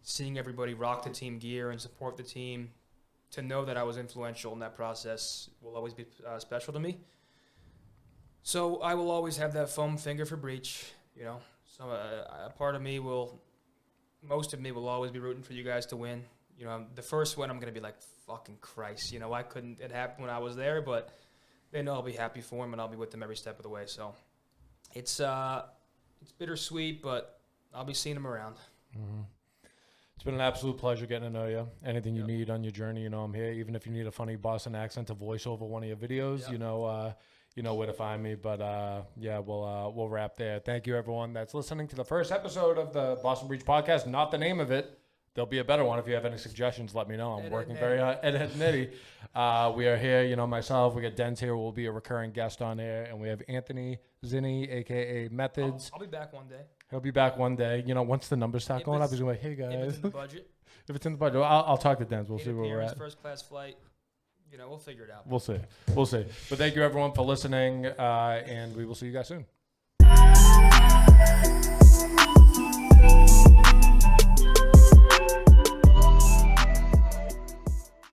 seeing everybody rock the team gear and support the team, to know that I was influential in that process will always be special to me. So I will always have that foam finger for Breach, So a part of me most of me will always be rooting for you guys to win. The first win, I'm going to be like, fucking Christ. Why couldn't it happen when I was there? But they know I'll be happy for them, and I'll be with them every step of the way. So it's bittersweet, but I'll be seeing them around. Mm-hmm. It's been an absolute pleasure getting to know you. Anything you need on your journey, I'm here. Even if you need a funny Boston accent to voice over one of your videos, you know where to find me. But we'll wrap there. Thank you, everyone that's listening to the first episode of the Boston Breach podcast. Not the name of it. There'll be a better one. If you have any suggestions, let me know. I'm working very hard. Ed Nitty. We are here, myself. We got Denz here. We'll be a recurring guest on air. And we have Anthony Zinni, a.k.a. Methodz. I'll be back one day. He'll be back one day. Once the numbers start going up, he's going to be like, hey, guys. If it's in the budget. If it's in the budget, I'll talk to Denz. We'll see where we're at. First class flight. We'll figure it out. We'll see. But thank you, everyone, for listening, and we will see you guys soon.